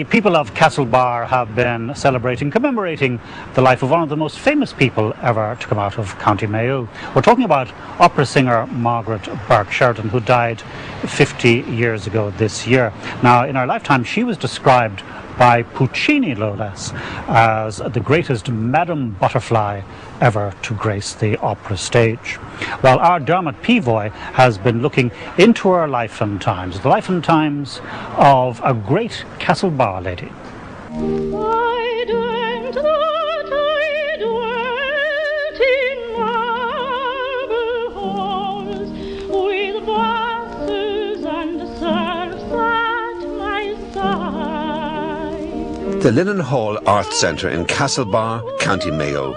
The people of Castlebar have been commemorating the life of one of the most famous people ever to come out of County Mayo. We're talking about opera singer Margaret Burke Sheridan, who died 50 years ago this year. Now, in her lifetime, she was described by Puccini, no less, as the greatest Madame Butterfly ever to grace the opera stage. Well, our Dermot Peavoy has been looking into her life and times, the life and times of a great Castlebar lady. I dreamt that I dwelt in marble halls, with vases and serfs at my side. The Linen Hall Art Centre in Castlebar, County Mayo.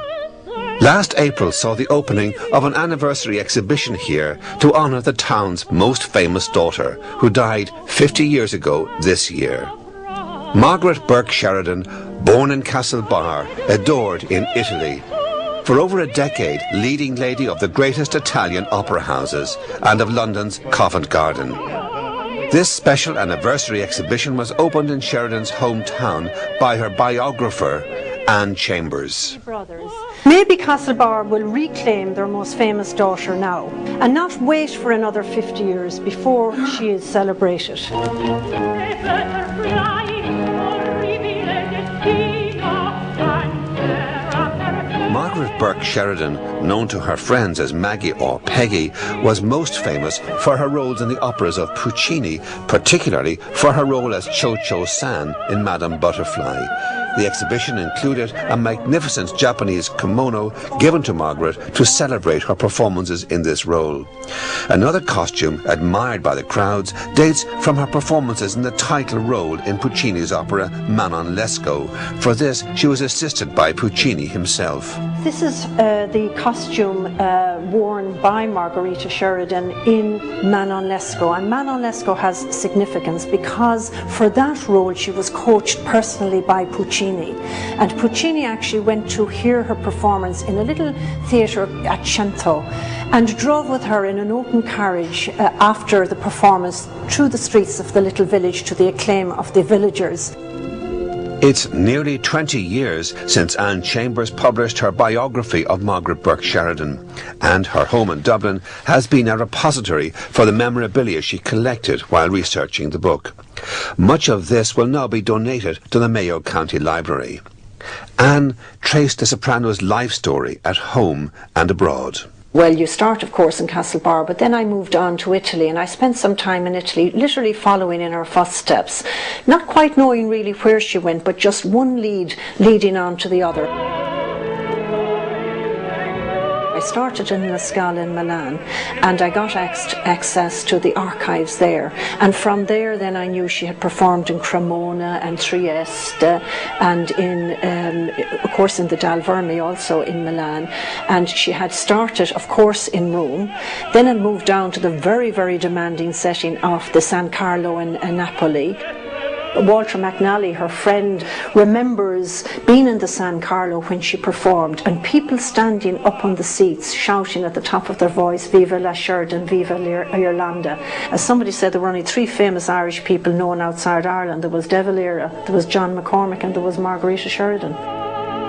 Last April saw the opening of an anniversary exhibition here to honour the town's most famous daughter, who died 50 years ago this year. Margaret Burke Sheridan, born in Castlebar, adored in Italy. For over a decade, leading lady of the greatest Italian opera houses and of London's Covent Garden. This special anniversary exhibition was opened in Sheridan's hometown by her biographer, Anne Chambers. Maybe Castlebar will reclaim their most famous daughter now and not wait for another 50 years before she is celebrated. Margaret Burke Sheridan, known to her friends as Maggie or Peggy, was most famous for her roles in the operas of Puccini, particularly for her role as Cho-Cho-san in Madame Butterfly. The exhibition included a magnificent Japanese kimono given to Margaret to celebrate her performances in this role. Another costume admired by the crowds dates from her performances in the title role in Puccini's opera Manon Lescaut. For this, she was assisted by Puccini himself. This is the costume worn by Margarita Sheridan in Manon Lescaut. And Manon Lescaut has significance because for that role she was coached personally by Puccini. And Puccini actually went to hear her performance in a little theatre at Cento and drove with her in an open carriage after the performance through the streets of the little village to the acclaim of the villagers. It's nearly 20 years since Anne Chambers published her biography of Margaret Burke Sheridan, and her home in Dublin has been a repository for the memorabilia she collected while researching the book. Much of this will now be donated to the Mayo County Library. Anne traced the soprano's life story at home and abroad. Well, you start, of course, in Castlebar, but then I moved on to Italy, and I spent some time in Italy, literally following in her footsteps, not quite knowing really where she went, but just one lead leading on to the other. I started in La Scala in Milan, and I got access to the archives there, and from there then I knew she had performed in Cremona and Trieste and in of course in the Dal Verme, also in Milan, and she had started of course in Rome, then had moved down to the very, very demanding setting of the San Carlo in Napoli. Walter McNally, her friend, remembers being in the San Carlo when she performed and people standing up on the seats shouting at the top of their voice, "Viva la Sheridan, Viva l'Irlanda." As somebody said, there were only three famous Irish people known outside Ireland. There was De Valera, there was John McCormick, and there was Margarita Sheridan.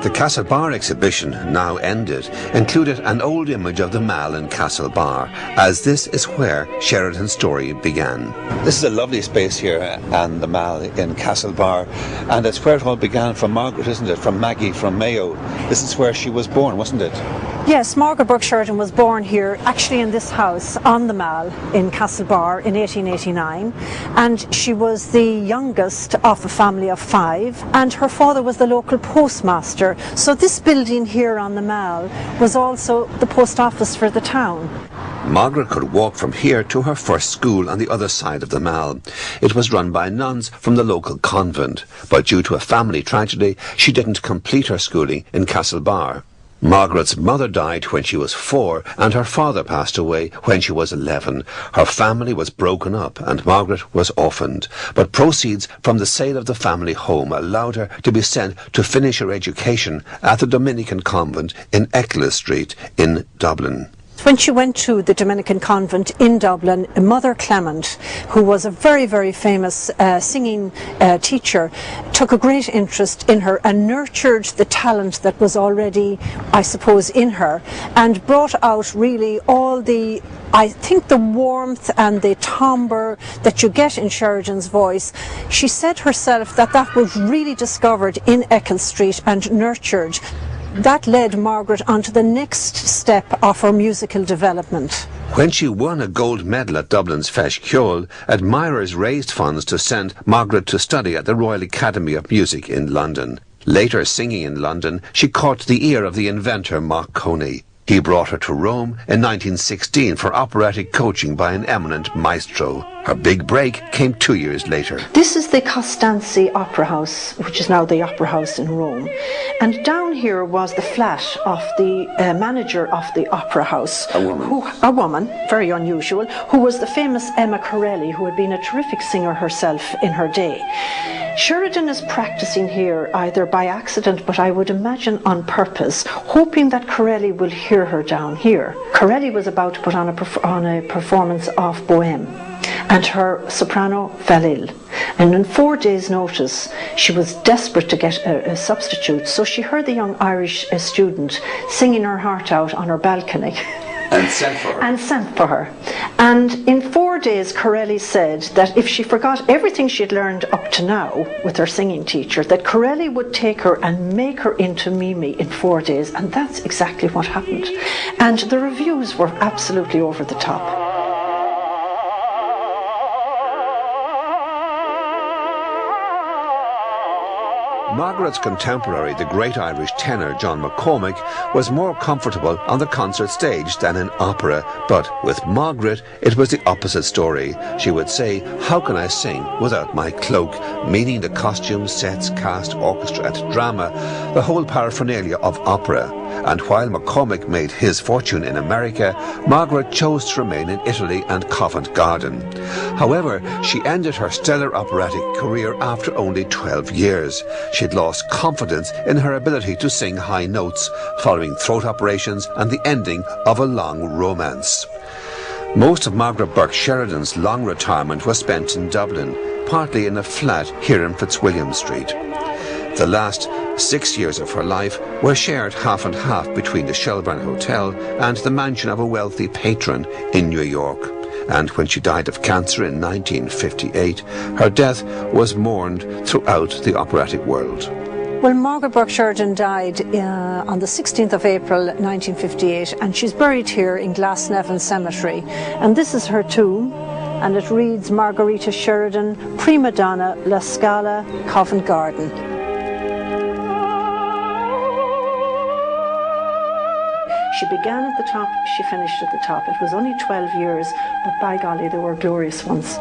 The Castlebar exhibition, now ended, included an old image of the Mall in Castlebar, as this is where Sheridan's story began. This is a lovely space here and the Mall in Castlebar, and it's where it all began from Margaret, isn't it? From Maggie, from Mayo. This is where she was born, wasn't it? Yes, Margaret Burke Sheridan was born here, actually in this house on the Mall in Castlebar in 1889, and she was the youngest of a family of 5, and her father was the local postmaster. So this building here on the Mall was also the post office for the town. Margaret could walk from here to her first school on the other side of the Mall. It was run by nuns from the local convent, but due to a family tragedy, she didn't complete her schooling in Castlebar. Margaret's mother died when she was 4 and her father passed away when she was 11. Her family was broken up and Margaret was orphaned, but proceeds from the sale of the family home allowed her to be sent to finish her education at the Dominican convent in Eccles Street in Dublin. When she went to the Dominican convent in Dublin, Mother Clement, who was a very, very famous singing teacher, took a great interest in her and nurtured the talent that was already, I suppose, in her, and brought out really all the, I think, the warmth and the timbre that you get in Sheridan's voice. She said herself that that was really discovered in Eccles Street and nurtured. That led Margaret onto the next step of her musical development. When she won a gold medal at Dublin's Feis Ceoil, admirers raised funds to send Margaret to study at the Royal Academy of Music in London. Later singing in London, she caught the ear of the inventor Marconi. He brought her to Rome in 1916 for operatic coaching by an eminent maestro. Her big break came 2 years later. This is the Costanzi Opera House, which is now the Opera House in Rome. And down here was the flat of the manager of the Opera House. A woman, very unusual, who was the famous Emma Corelli, who had been a terrific singer herself in her day. Sheridan is practicing here either by accident, but I would imagine on purpose, hoping that Corelli will hear her down here. Corelli was about to put on a performance of Bohème, and her soprano fell ill. And in 4 days' notice, she was desperate to get a substitute, so she heard the young Irish student singing her heart out on her balcony. And sent for her. And sent for her. And in 4 days, Corelli said that if she forgot everything she had learned up to now with her singing teacher, that Corelli would take her and make her into Mimi in 4 days. And that's exactly what happened. And the reviews were absolutely over the top. Margaret's contemporary, the great Irish tenor John McCormick, was more comfortable on the concert stage than in opera, but with Margaret it was the opposite story. She would say, "How can I sing without my cloak?" meaning the costumes, sets, cast, orchestra and drama, the whole paraphernalia of opera. And while McCormick made his fortune in America, Margaret chose to remain in Italy and Covent Garden. However, she ended her stellar operatic career after only 12 years. She'd lost confidence in her ability to sing high notes, following throat operations and the ending of a long romance. Most of Margaret Burke Sheridan's long retirement was spent in Dublin, partly in a flat here in Fitzwilliam Street. The last 6 years of her life were shared half and half between the Shelbourne Hotel and the mansion of a wealthy patron in New York. And when she died of cancer in 1958, her death was mourned throughout the operatic world. Well, Margaret Burke Sheridan died on the 16th of April 1958, and she's buried here in Glasnevin Cemetery. And this is her tomb, and it reads Margarita Sheridan, Prima Donna, La Scala, Covent Garden. She began at the top, she finished at the top. It was only 12 years, but by golly, they were glorious ones.